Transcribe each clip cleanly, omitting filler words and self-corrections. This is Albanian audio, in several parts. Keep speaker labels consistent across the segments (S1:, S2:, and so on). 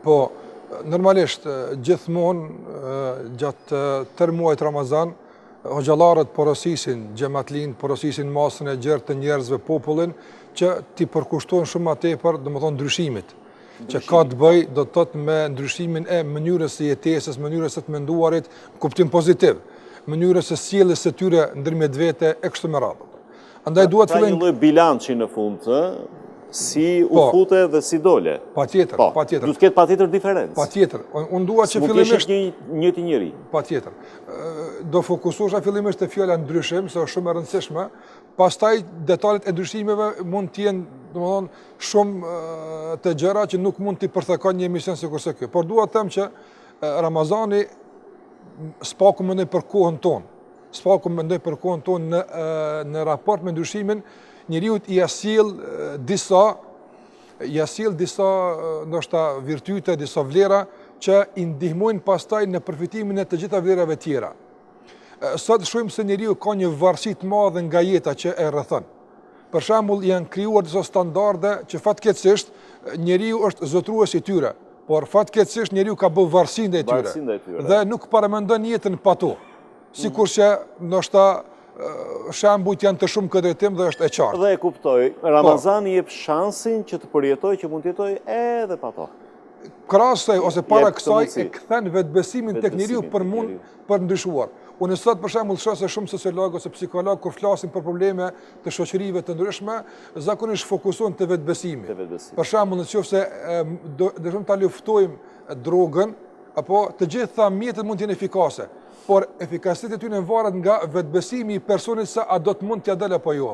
S1: Po, normalisht, gjithmonë, gjatë tërë muajit Ramazan, hoxhallarët porosisin xhamatlin, porosisin masën e gjerë të njerëzve, popullin, që t'i përkushtojnë shumë më tepër, domethënë ndryshimit. Që ka të bëj, do të thotë me ndryshimin e mënyrës së jetesës, mënyrës së të menduarit, kuptim pozitiv, mënyrës së sjelljes së tyre ndërmjet vete e kështu me radhë. Andaj duhet
S2: fillojmë një lloj bilanci në fund, si u fute dhe si dole.
S1: Patjetër, patjetër.
S2: Duhet të ketë patjetër diferencë.
S1: Patjetër. Unë dua që fillimisht
S2: njëti njëri.
S1: Patjetër. Do fokusohesha fillimisht te fjala ndryshim, se është shumë e rëndësishme. Pastaj detalet e ndryshimeve mund të jenë, domethënë, shumë të gjëra që nuk mund t'i përthekojnë një emision sikurse ky. Por dua të them që Ramazani s'paku mendoj për kohën tonë. S'paku mendoj për kohën tonë në raport me ndryshimin, njeriu i sjell disa ndoshta virtyte, disa vlera që i ndihmojnë pastaj në përfitimin e të gjitha vlerave tjera. Sot shohim se njeriu ka një varësi të madhe nga jeta që e rrethon. Për shembull, janë krijuar disa standarde që fatkeqësisht njeriu është zotrues i tyre, por fatkeqësisht njeriu ka bërë varësi ndaj tyre. Dhe nuk paramendon jetën pa to. Sikur që ndoshta shembujt janë të shumë këtë drejtim dhe është e qartë.
S2: Dhe e kuptoj, Ramazani jep shansin që të përjetoj, që mund të jetoj edhe pa to.
S1: Krahasoj ose para kësaj e kthen vetbesimin tek njeriu për ndryshuar. Unë sot për shembull shoh se shumë sociologë ose psikologë kur flasin për probleme të shoqërive të ndryshme, zakonisht fokusohen te vetbesimi. Për shembull, nëse dëshojmë ta luftojmë drogën, apo të gjitha mjetet mund të jenë efikase, por efikasiteti e tyre varet nga vetbesimi i personit se a do të mund t'ia dalë apo jo.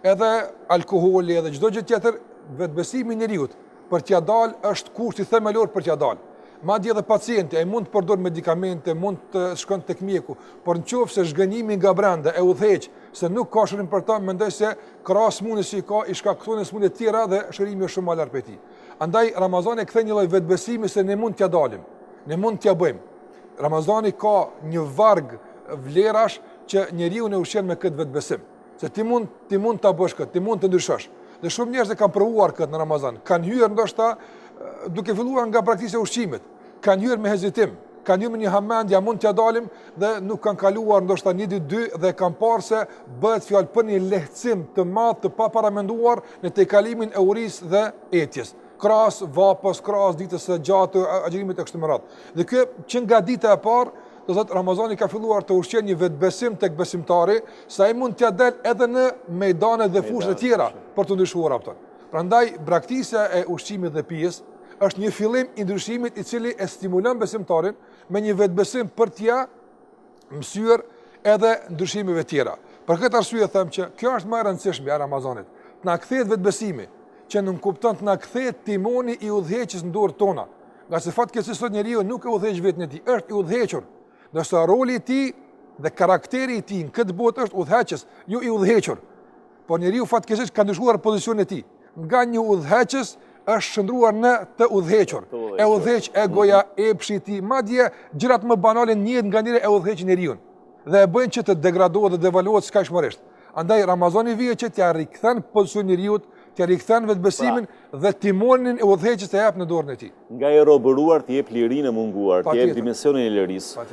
S1: Edhe alkooli, edhe çdo gjë tjetër, vetbesimi i njeriu për t'ia dalë është kushti themelor për t'ia dalë. Madje edhe pacienti, ai mund të përdor medikamente, mund të shkon tek mjeku, por nëse zhgënjimi nga brenda e udhëheq se nuk ka shërim për ta, mendoj se krahas smundjes që ka i shkakton smundje të tjera dhe shërimi është shumë më larg prej tij. Andaj Ramazani kthen një lloj vetbesimi se ne mund t'ia dalim, ne mund t'ia bëjmë. Ramazani ka një varg vlerash që njeriu ne ushqen me këtë vetbesim. Se ti mund ta bësh këtë, ti mund të ndryshosh. Dhe shumë njerëz e kanë provuar këtë në Ramazan. Kanë hyrë ndoshta duke filluar nga praktika e ushqimit. Kanë hyrë me hezitim, kanë hyrë me një hamendje, mund t'ia dalim dhe nuk kanë kaluar ndoshta 1-2 dhe kanë parë se bëhet fjalë për një lehtësim të madh të paparamenduar në tejkalimin e urisë dhe etjes. Krahas vapës, krahas ditës së gjatë, agjërimit e kështu me radhë. Dhe kjo që nga dita e parë, do thotë Ramazani ka filluar të ushqejë një vetbesim tek besimtari, se ai mund t'ia dalë edhe në mejdane dhe fushë të tjera për të ndryshuar ato. Prandaj braktisja e ushqimit dhe pijes është një fillim i ndryshimit i cili e stimulon besimtarin me një vetbesim për t'ia mësyer edhe ndryshimeve tjera. Për këtë arsye them që kjo është më e rëndësishme e Ramazanit. Të na kthehet vetbesimi, që nuk kupton të na kthehet timoni i udhëheqjes në dorët tona. Nga se fatkeqësisht sot njeriu nuk e udhëheq vetën e tij, është i udhëhequr. Ndërsa roli i tij dhe karakteri i tij në këtë botë është udhëheqës, jo i udhëhequr. Por njeriu fatkeqësisht ka ndryshuar pozicionin e tij. Nga një udhëheqës është shndruar në të udhëhequr. E udhëheq egoja, epshi i tij, madje gjërat më banale në jetë nganjëherë e udhëheqin njeriu. Dhe e bëjnë që të degradohet dhe devaluohet skajshmërisht. Andaj Ramazani vije që t'ia rikthen pozicionin e njeriu, t'ia rikthen vetbesimin dhe timonin e udhëheqjes të jap në dorën e tij.
S2: Nga e robëruar të jep lirinë e munguar, të jep dimensionin e lirisë.